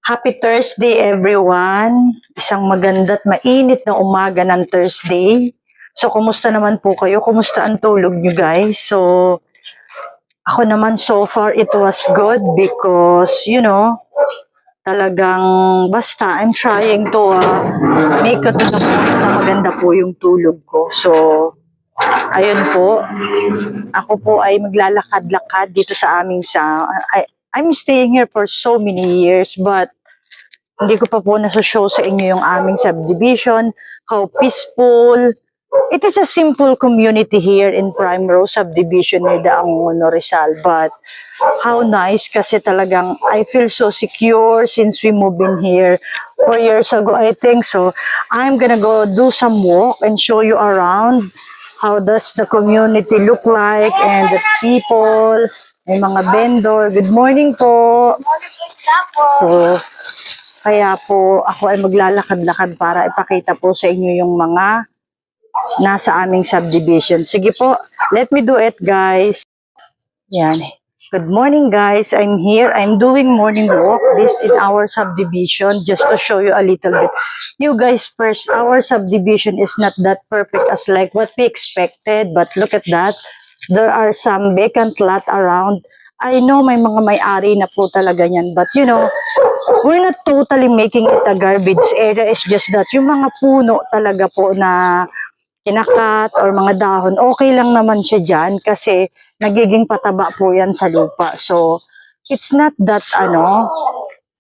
Happy Thursday everyone! Isang maganda at mainit na umaga ng Thursday. So, kumusta naman po kayo? Kumusta ang tulog nyo guys? So, ako naman so far it was good because, talagang basta I'm trying to make it to the point na maganda po yung tulog ko. So, ayun po. Ako po ay maglalakad-lakad dito sa aming I'm staying here for so many years but hindi ko pa po nasa-show sa inyo yung aming subdivision, how peaceful. It is a simple community here in Primrose Subdivision near the Angono, Rizal. But how nice kasi talagang I feel so secure since we moved in here 4 years ago, I think. So I'm gonna go do some walk and show you around how does the community look like and the people, may mga vendor. Good morning po. So, kaya po ako ay maglalakad-lakad para ipakita po sa inyo yung mga nasa aming subdivision. Sige po, let me do it guys. Yan. Good morning guys, I'm here. I'm doing morning walk this in our subdivision just to show you a little bit. You guys first, our subdivision is not that perfect as like what we expected, but look at that. There are some vacant lot around. I know may mga may-ari na po talaga yan, but we're not totally making it a garbage area. It's just that yung mga puno talaga po na kinakat or mga dahon, okay lang naman siya dyan kasi nagiging pataba po yan sa lupa. So, it's not that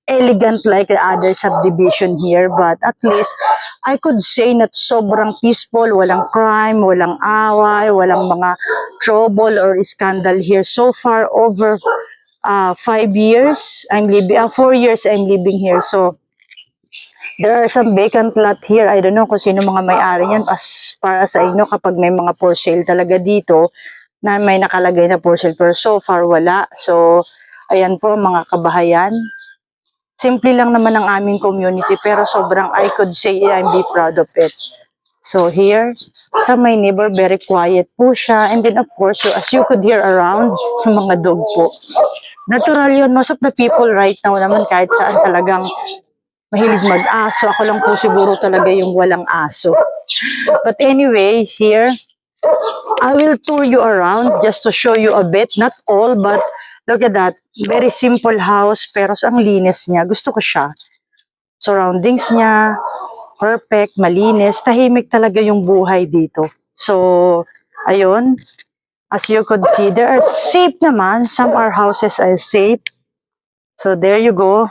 elegant like the other subdivision here, but at least I could say that sobrang peaceful, walang crime, walang away, walang mga trouble or scandal here. So far, over 5 years, 4 years I'm living here. So, there are some vacant lot here. I don't know kung sino mga may-ari yan. As para sa inyo, kapag may mga for sale talaga dito, na may nakalagay na for sale. Pero so far, wala. So, ayan po mga kabahayan. Simple lang naman ang aming community, pero sobrang I could say I'm be proud of it. So here, sa my neighbor, very quiet po siya. And then of course, as you could hear around, yung mga dog po. Natural yun. Most of the people right now naman kahit saan talagang mahilig mag-aso. Ako lang po siguro talaga yung walang aso. But anyway, here, I will tour you around just to show you a bit. Not all, but look at that. Very simple house, pero ang linis niya. Gusto ko siya. Surroundings niya, perfect, malinis. Tahimik talaga yung buhay dito. So, ayun. As you could see, they are safe naman. Some our houses are safe. So, there you go.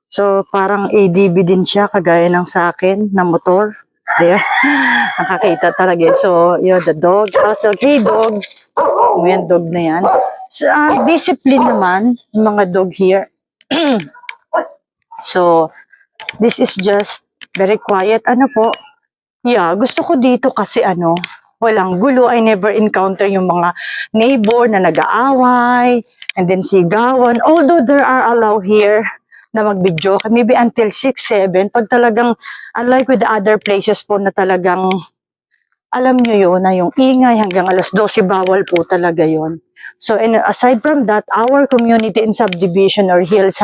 So, parang ADB din siya, kagaya ng sa akin, na motor. There. Nakakita talaga. So, yun, the dog. So, hey, dog. Yung dog na yan. So, discipline naman, yung mga dog here. So, this is just very quiet. Ano po? Yeah, gusto ko dito kasi walang gulo. I never encounter yung mga neighbor na nag-aaway and then sigawan. Although there are allow here na mag-video, maybe until 6, 7. Pag talagang, unlike with the other places po na talagang, alam nyo yun, na yung ingay hanggang alas 12, bawal po talaga yun. So, aside from that, our community in subdivision or hills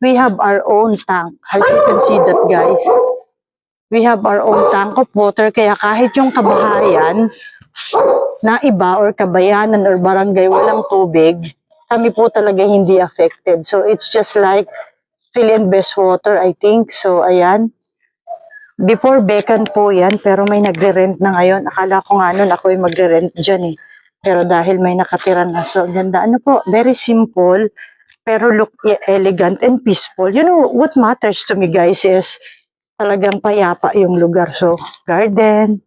we have our own tank. As you can see that, guys. We have our own tank of water, kaya kahit yung kabahayan na iba or kabayanan or barangay walang tubig, kami po talaga hindi affected. So, it's just like fill and best water, I think. So, ayan. Before, vacant po yan, pero may nagre-rent na ngayon. Akala ko nga nun, ako yung magre-rent dyan eh. Pero dahil may nakatira na, so ganda. Ano po, very simple, pero look elegant and peaceful. You know, what matters to me guys is talagang payapa yung lugar. So, garden,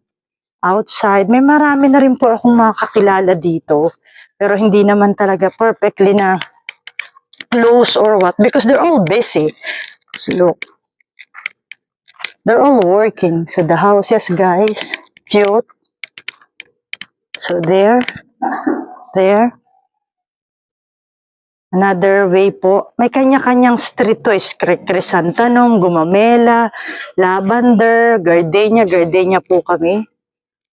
outside. May marami na rin po akong makakilala dito. Pero hindi naman talaga perfectly na close or what. Because they're all busy. So, look. They're all working. So, the houses, guys, cute. So, there. Another way po. May kanya-kanyang street to. Crisantanong, Gumamela, Lavender, Gardenia. Gardenia po kami.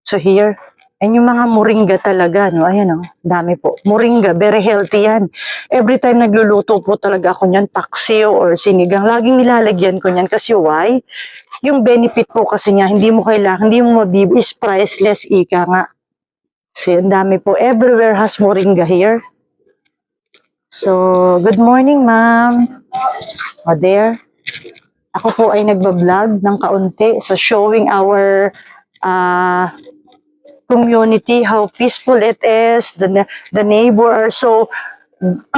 So, here. And yung mga moringa talaga, no? Ayan, oh, dami po. Moringa, very healthy yan. Every time nagluluto po talaga ako niyan, paksiw or sinigang, laging nilalagyan ko niyan. Kasi why? Yung benefit po kasi niya, hindi mo mabibi, is priceless, ika nga. So, ang dami po. Everywhere has moringa here. So, good morning, ma'am. O, there. Ako po ay nagbablog ng kaunti. So, showing our community, how peaceful it is, the neighbor are so,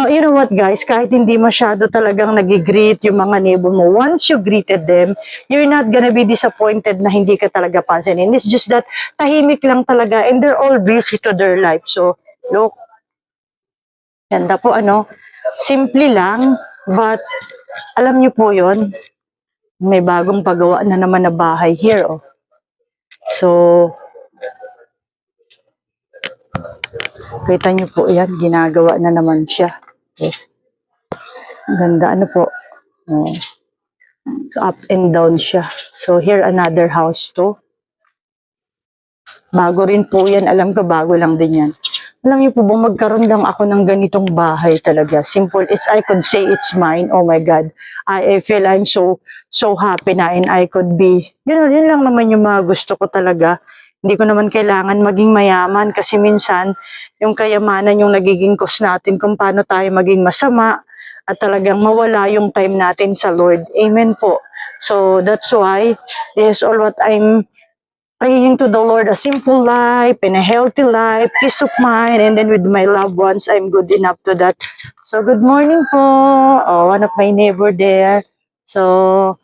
you know what guys, kahit hindi masyado talagang nag-greet yung mga neighbor mo, once you greeted them, you're not gonna be disappointed na hindi ka talaga pansinin. It's just that tahimik lang talaga and they're all busy to their life. So, look, ganda po simple lang, but alam niyo po yon, may bagong pagawa na naman na bahay here, oh. So, kita niyo po yan, ginagawa na naman siya. Okay. Ganda, po. Oh. Up and down siya. So, here another house to. Bago rin po yan. Alam ko, bago lang din yan. Alam niyo po ba, magkaroon lang ako ng ganitong bahay talaga. Simple. I could say it's mine. Oh my God. I feel I'm so happy na and I could be, yun lang naman yung mga gusto ko talaga. Hindi ko naman kailangan maging mayaman kasi minsan, yung kayamanan yung nagiging cause natin kung paano tayo maging masama at talagang mawala yung time natin sa Lord. Amen po. So that's why this is all what I'm praying to the Lord, a simple life and a healthy life, peace of mind, and then with my loved ones, I'm good enough to that. So good morning po. Oh, one of my neighbor there. So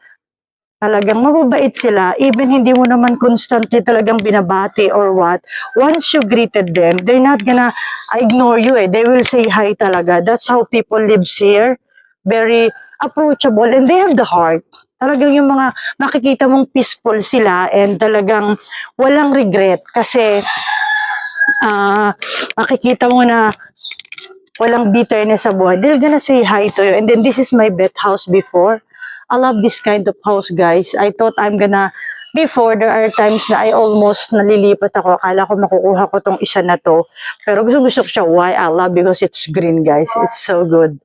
talagang mababait sila, even hindi mo naman constantly talagang binabati or what. Once you greeted them, they're not gonna ignore you eh. They will say hi talaga. That's how people lives here. Very approachable and they have the heart. Talagang yung mga makikita mong peaceful sila and talagang walang regret kasi makikita mo na walang bitterness sa buhay. They're gonna say hi to you. And then this is my bet house before. I love this kind of house, guys. I thought before, there are times na I almost nalilipat ako. Akala ko makukuha ko tong isa na to. Pero gusto ko siya. Why? I love because it's green, guys. It's so good.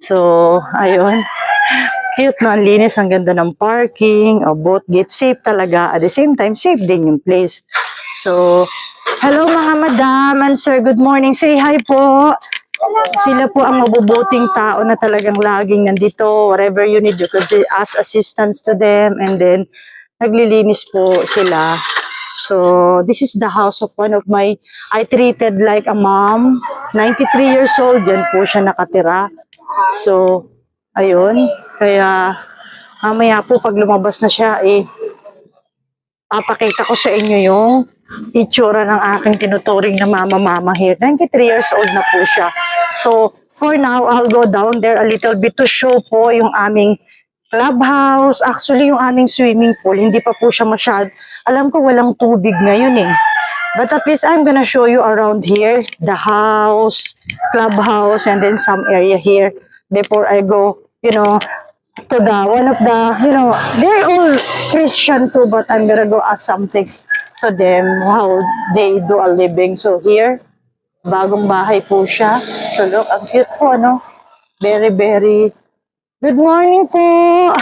So, ayun. Cute na, ang linis. Ang ganda ng parking. Both gates. Safe talaga. At the same time, safe din yung place. So, hello mga madam and sir. Good morning. Say hi po. Sila po ang mabubuting tao na talagang laging nandito. Whatever you need, you could ask assistance to them. And then, naglilinis po sila. So, this is the house of one of I treated like a mom. 93 years old, dyan po siya nakatira. So, ayun. Kaya, mamaya po pag lumabas na siya, papakita ko sa inyo yung itsura ng aking tinuturing na mama here. 93 years old na po siya. So, for now, I'll go down there a little bit to show po yung aming clubhouse. Actually, yung aming swimming pool, hindi pa po siya masyad. Alam ko walang tubig ngayon eh. But at least I'm gonna show you around here, the house, clubhouse, and then some area here before I go, to one of the, they're all Christian too, but I'm gonna go ask something to them, how they do a living. So here, bagong bahay po siya. So look, ang cute po, Very, very, good morning po.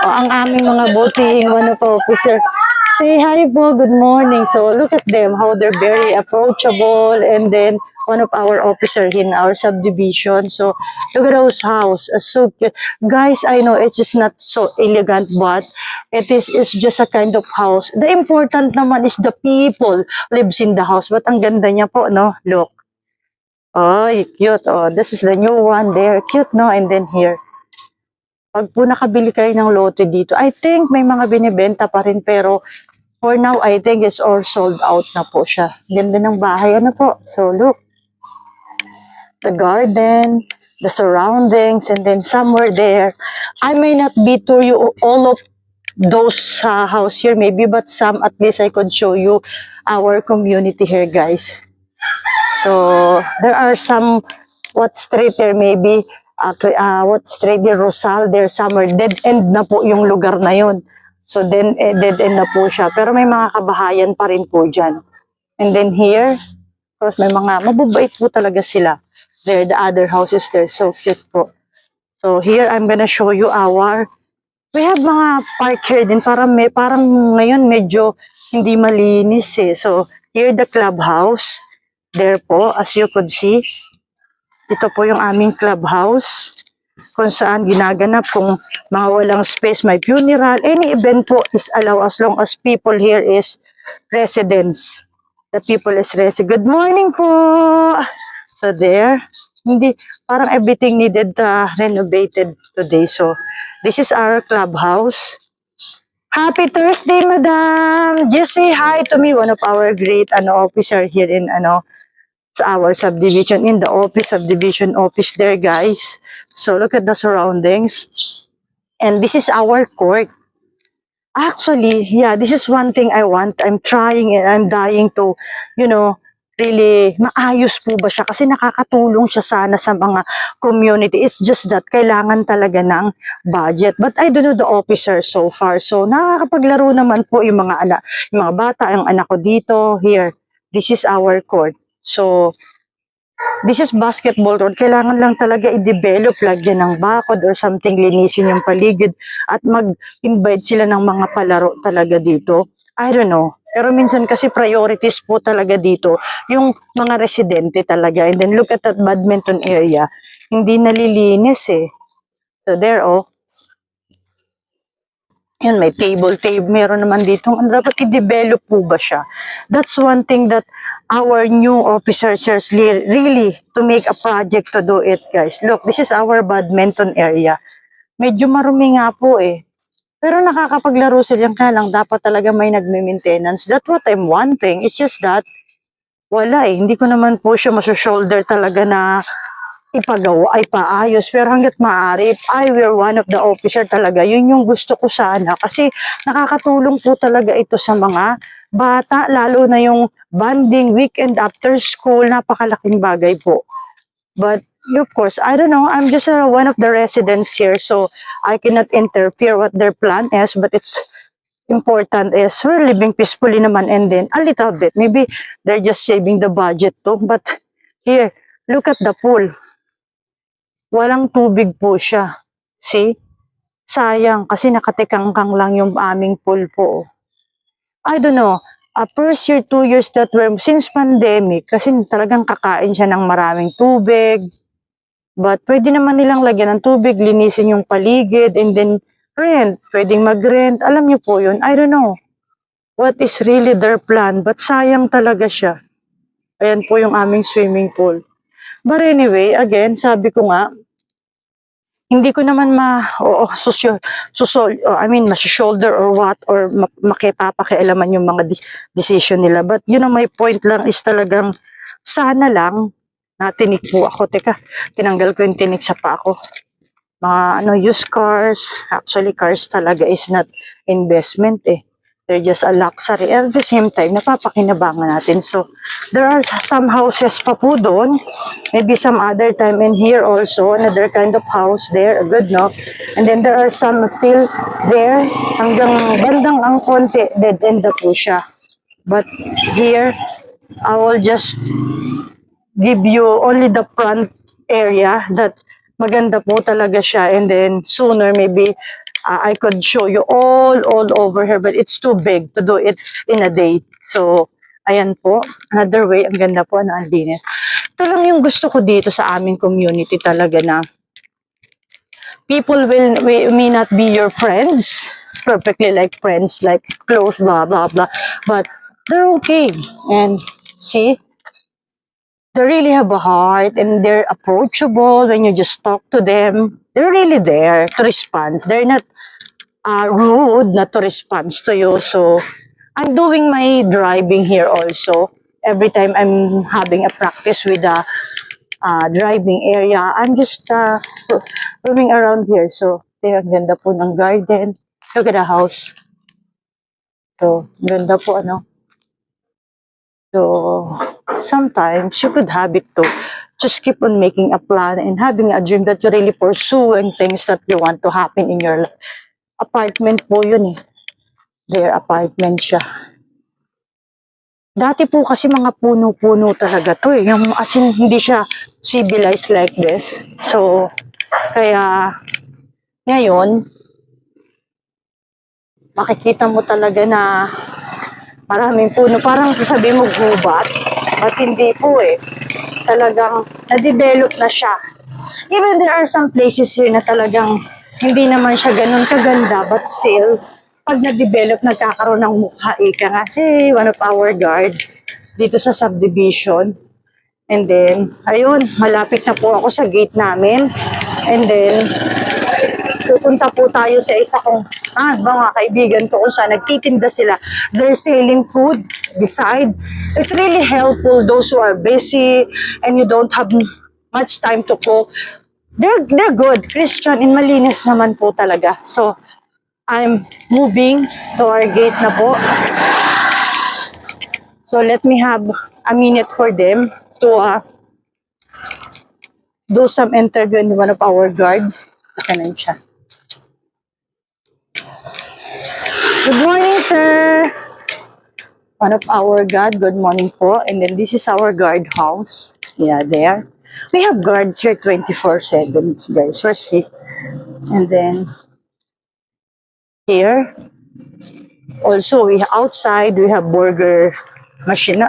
Ang aming mga buting one of officer. Say hi po, good morning. So look at them, how they're very approachable. And then one of our officer in our subdivision. So look at those house. So guys, I know it's just not so elegant, but it's just a kind of house. The important naman is the people lives in the house. But ang ganda niya po, Look. Oh, cute. Oh, this is the new one there. Cute, And then here. Pag po nakabili kayo ng lote dito, I think may mga binibenta pa rin, pero for now, I think it's all sold out na po siya. Ganda ng bahay. Po? So, look. The garden, the surroundings, and then somewhere there. I may not be to you all of those house here, maybe, but some, at least I could show you our community here, guys. So, there are some, what street there, maybe, what street there, Rosal, there somewhere, dead end na po yung lugar na yun. So, then, dead end na po siya. Pero may mga kabahayan pa rin po dyan. And then here, of course, may mga mababait po talaga sila. There, the other houses there, so cute po. So here, I'm gonna show you we have mga park here din, parang ngayon medyo hindi malinis eh. So here, the clubhouse. There po, as you could see, ito po yung aming clubhouse kung saan ginaganap kung mga walang space, may funeral, any event po is allowed as long as people here is residents. The people is resident. Good morning po! So there, hindi, parang everything needed renovated today. So this is our clubhouse. Happy Thursday, madam! Just say hi to me, one of our great officer here in sa our subdivision, in the subdivision office there, guys. So look at the surroundings. And this is our court. Actually, yeah, this is one thing I want. I'm trying and I'm dying to, really maayos po ba siya? Kasi nakakatulong siya sana sa mga community. It's just that kailangan talaga ng budget. But I don't know the officer so far. So nakakapaglaro naman po yung mga anak, yung mga bata, yung anak ko dito. Here, this is our court. So this is basketball road. Kailangan lang talaga i-develop, lagyan ng bakod or something, linisin yung paligid at mag-invite sila ng mga palaro talaga dito. I don't know. Pero minsan kasi priorities po talaga dito yung mga residente talaga. And then look at that badminton area. Hindi nalilinis eh. So there Yan, may table. Meron naman dito. Dapat i-develop po ba siya? That's one thing that our new officers really to make a project to do it, guys. Look, this is our badminton area. Medyo marumi nga po eh. Pero nakakapaglaro sila lang. Dapat talaga may nagme-maintenance. That's what I'm wanting. It's just that wala eh. Hindi ko naman po siya maso-shoulder talaga na ipagawa ay paayos, pero hanggat maaari, if I were one of the officer talaga, yun yung gusto ko sana kasi nakakatulong po talaga ito sa mga bata, lalo na yung bonding, weekend after school, napakalaking bagay po. But of course, I don't know, I'm just one of the residents here, so I cannot interfere what their plan is, but it's important is we're living peacefully naman, and then a little bit, maybe they're just saving the budget too, but here, look at the pool. Walang tubig po siya. See? Sayang, kasi nakatikangkang lang yung aming pool po. I don't know, first year, 2 years that were, since pandemic, kasi talagang kakain siya ng maraming tubig. But pwede naman nilang lagyan ng tubig, linisin yung paligid, and then rent. Pwedeng mag-rent. Alam niyo po yun, I don't know what is really their plan, but sayang talaga siya. Ayan po yung aming swimming pool. But anyway, again, sabi ko nga, hindi ko naman shoulder or what, or makipapakialaman yung mga decision nila. But yun ang my point lang is talagang sana lang tinik po ako. Teka, tinanggal ko yung tinik sa pa ako. Mga used cars. Actually, cars talaga is not investment eh. They're just a luxury. At the same time, napapakinabangan natin. So, there are some houses pa po doon. Maybe some other time in here also. Another kind of house there. Good, no? And then there are some still there. Hanggang bandang ang konti, dead end na po siya. But here, I will just give you only the front area that maganda po talaga siya. And then sooner, maybe, I could show you all over here, but it's too big to do it in a day. So, ayan po. Another way, ang ganda po, ang linis. Ito lang yung gusto ko dito sa aming community talaga na people may not be your friends, perfectly like friends, like close, blah, blah, blah. But they're okay. And see, they really have a heart and they're approachable when you just talk to them. They're really there to respond. They're not rude not to respond to you. So, I'm doing my driving here also. Every time I'm having a practice with the driving area, I'm just roaming around here. So, ang ganda po ng garden. Look at the house. So, ganda po, So, sometimes you could have it to just keep on making a plan and having a dream that you really pursue and things that you want to happen in your life. Apartment po yun eh. Their apartment siya. Dati po kasi mga puno-puno talaga to eh. Yung, as in, hindi siya civilized like this. So, kaya, ngayon, makikita mo talaga na maraming puno. Parang sasabihin mo gubat. But hindi po eh. Talagang na-develop na siya. Even there are some places here na talagang hindi naman siya ganun kaganda. But still, pag na-develop, nagkakaroon ng mukha. Ika nga, hey, one of our guard dito sa subdivision. And then, ayun, malapit na po ako sa gate namin. And then, pupunta po tayo sa isa kong mga kaibigan ko kung saan nagtitinda sila. They're selling food beside. It's really helpful those who are busy and you don't have much time to cook. They're good. Christian and malinis naman po talaga. So, I'm moving to our gate na po. So, let me have a minute for them to do some interview in one of our guard. Kanan siya. Good morning, sir. One of our guard. Good morning po. And then this is our guard house. Yeah, there. We have guards here 24/7, guys. We're safe. And then here, also we outside we have burger machine,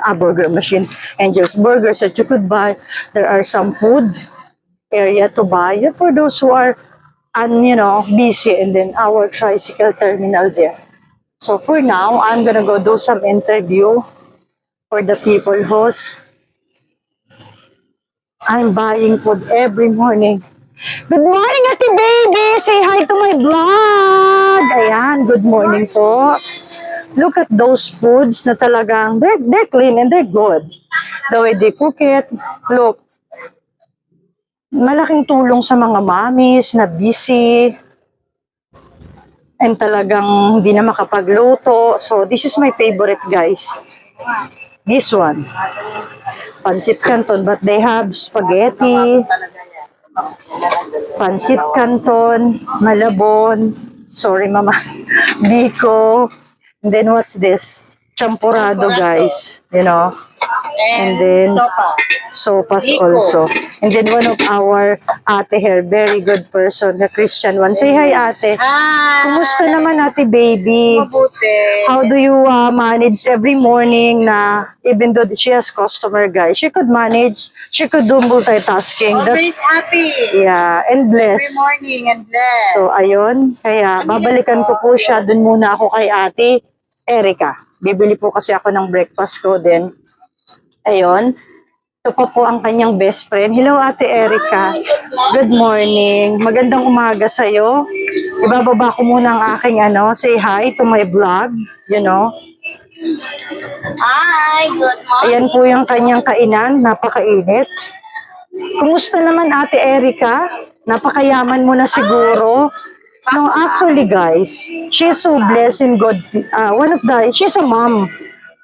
and just burgers that you could buy. There are some food area to buy for those who are busy, and then our tricycle terminal there. So for now, I'm gonna go do some interview for the people who's I'm buying food every morning. Good morning, Ate Baby! Say hi to my vlog! Ayan, good morning po. Look at those foods na talagang, they're clean and they're good. The way they cook it, look. Malaking tulong sa mga mommies na busy and talagang hindi na makapagluto. So, this is my favorite, guys. This one. Pancit Canton, but they have spaghetti, Pancit Canton, Malabon, sorry mama, Biko, and then what's this? Champurado, guys, and then sopas also. And then one of our ate here, very good person, the Christian one. Say hi, ate. Hi! Kumusta naman, ate baby? Mabuti. How do you manage every morning na even though she has customer, guys, she could manage, she could do multitasking. Always happy. Yeah, and blessed. Every morning and blessed. So, ayun. Kaya, babalikan ko po siya. Dun muna ako kay ate Erica. Bibili po kasi ako ng breakfast ko din. Ayun. Ito pa po ang kanyang best friend. Hello, Ate Erica. Good morning. Magandang umaga sa'yo. Ibababa ko muna ang aking say hi to my vlog. Hi, good morning. Ayan po yung kanyang kainan. Napakainit. Kumusta naman, Ate Erica? Napakayaman mo na siguro. No, actually, guys, she's so blessed and good. She's a mom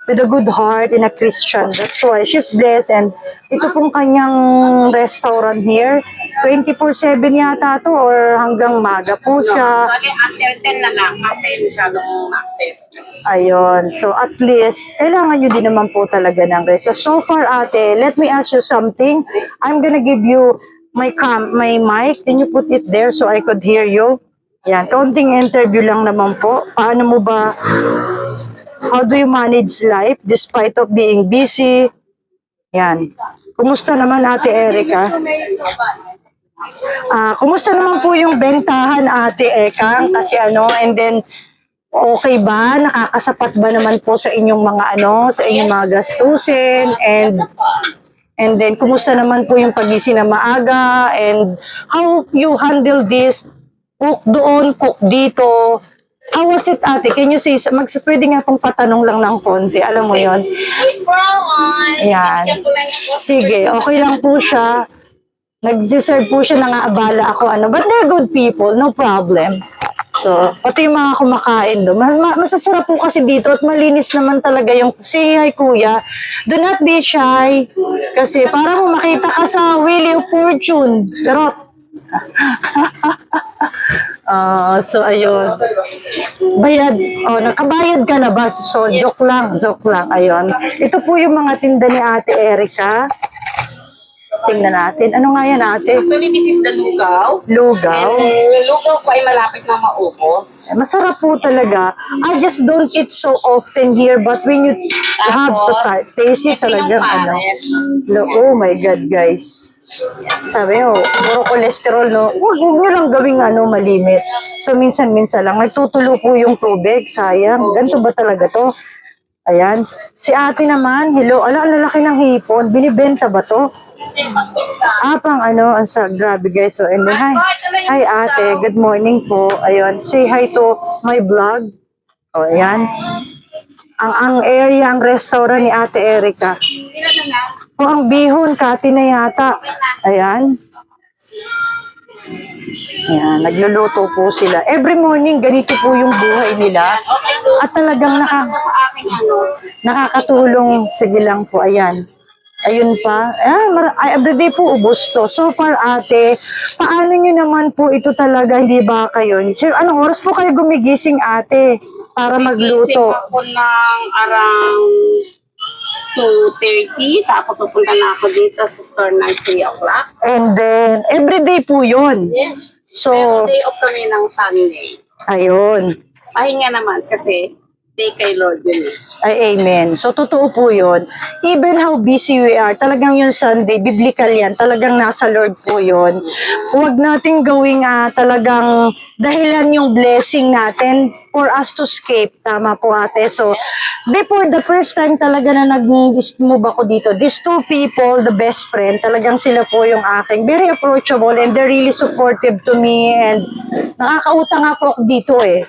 with a good heart and a Christian. That's why she's blessed. And ito pong kanyang restaurant here, 24/7 yata to or hanggang maga po siya. Bali, after 10 na lang kasi masyadong access. Ayun. So, at least, kailangan nyo din naman po talaga ng rest. So far, ate, let me ask you something. I'm gonna give you my mic. Can you put it there so I could hear you? Yan. Kaunting interview lang naman po. Paano mo ba, how do you manage life despite of being busy? Yan. Kumusta naman, Ate Erica? Kumusta naman po yung bentahan, Ate Eka? Kasi and then, okay ba? Nakakasapat ba naman po sa inyong mga sa inyong mga gastusin? And then, kumusta naman po yung pagising na maaga? And how you handle this? Cook doon, cook dito. How was it, ate? Can you say, pwede nga pong patanong lang ng konti. Alam mo yon? Wait for a while. Yan. Sige, okay lang po siya. Nag-serve po siya, nangaabala ako. But they're good people, no problem. So, pati yung mga kumakain doon. Masasarap po kasi dito at malinis naman talaga yung, say hi kuya, do not be shy. Kasi para mo makita ka sa Wheel of Fortune. Pero, So ayun. Bayad. Oh, nakabayad ka na ba? So joke lang, ayun. Ito po yung mga tinda ni Ate Erica. Tingnan natin. Ano nga yan, ate? Actually, this is the lugaw. Lugaw. And yung lugaw po ay malapit na maubos. Masarap po talaga. I just don't eat so often here, but when you have to taste it talagang ano. Oh my God, guys. Sabi nyo, puro cholesterol, no? Huwag nyo lang gawing ano, malimit. So, minsan-minsan lang. Nagtutulo po yung tubig. Sayang. Ganito ba talaga to? Ayan. Si ate naman, hello. Ala, ang lalaki ng hipon. Binibenta ba to? Pang ano, grabe guys. So, and then, hi ate, good morning po. Ayun, say hi to my vlog. O, ayan. Ang area, ang restaurant ni Ate Erica. O, ang bihon, kati na yata. Ayan. Ayan, nagluluto po sila. Every morning, ganito po yung buhay nila. At talagang nakakatulong. Sige lang po, ayan. Ayun pa. Everyday po ubos to. So far, ate, paano nyo naman po ito talaga, hindi ba kayo? Anong oras po kayo gumigising, ate, para magluto? Gigising ako ng around 2:30. Tapos pupunta na ako dito sa store ng 3 o'clock. And then, everyday po yun. Yes. So, Pero day off kami ng Sunday. ayun. Pahinga naman kasi day kay Lord yun eh. Ay, amen. So, totoo po yun. Even how busy we are, talagang yung Sunday, biblical yan, talagang nasa Lord po yun. Huwag nating gawing talagang dahilan yung blessing natin for us to escape. Tama po, ate. So, before the first time talaga na nag-move ako dito, these two people, the best friend, talagang sila po yung aking very approachable and they're really supportive to me and nakakautang ako dito eh.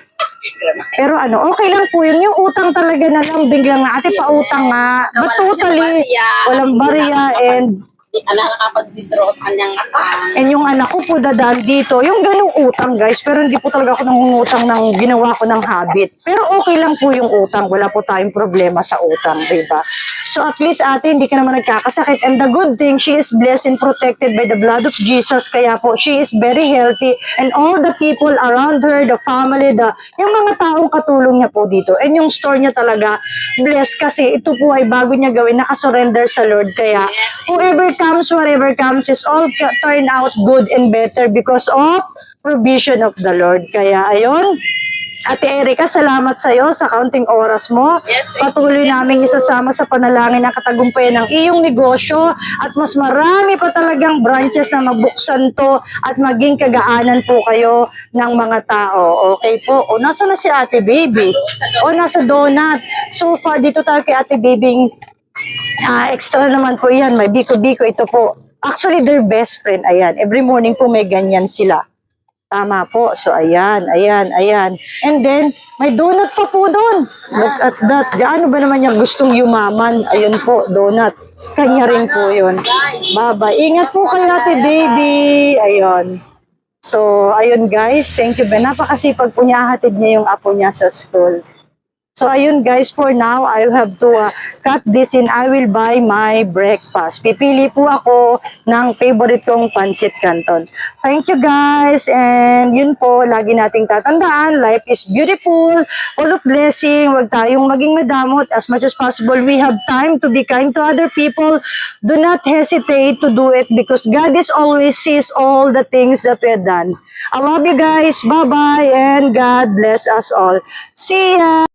Pero ano, okay lang po yun. Yung utang talaga na lang, biglang na, ate, pautang nga. But totally, walang barya and nakakapag-withdraw sa kanyang account. and yung anak ko po dadaan dito. Yung ganong utang, guys. Pero hindi po talaga ako nangungutang ng ginawa ko ng habit. Pero okay lang po yung utang. Wala po tayong problema sa utang, diba? So at least ate, hindi ka naman nagkakasakit. And the good thing, she is blessed and protected by the blood of Jesus. Kaya po, she is very healthy. And all the people around her, the family, yung mga taong katulong niya po dito. And yung store niya talaga, blessed kasi ito po ay bago niya gawin, nakasurrender sa Lord. Kaya whoever comes, whatever comes, is all turn out good and better because of provision of the Lord. Kaya ayun, Ate Erica, salamat sa iyo sa kaunting oras mo. Patuloy namin isasama sa panalangin ang katagumpayan ng iyong negosyo at mas marami pa talagang branches na mabuksan to at maging kagaanan po kayo ng mga tao. Okay po? O, nasa na si Ate Baby? O, nasa donut. So far, dito tayo kay Ate Baby. Extra naman po yan. May biko-biko. Ito po. Actually, their best friend. Ayan. Every morning po may ganyan sila. Tama po. So, ayan. And then, may donut pa po doon. Look at that. Gaano ba naman niya gustong yumaman? Ayun po, donut. Kanya rin po yun. Bye-bye. Ingat po kayo, Ate Baby. Ayun. So, ayun guys. Thank you. Napakasipag po niya. Hatid niya yung apo niya sa school. So, ayun guys, for now, I have to cut this in. I will buy my breakfast. Pipili po ako ng favorite kong pancit canton. Thank you guys. And yun po, lagi nating tatandaan, life is beautiful, full of blessing. Huwag tayong maging madamot. As much as possible, we have time to be kind to other people. Do not hesitate to do it because God is always sees all the things that we have done. I love you guys. Bye-bye and God bless us all. See ya!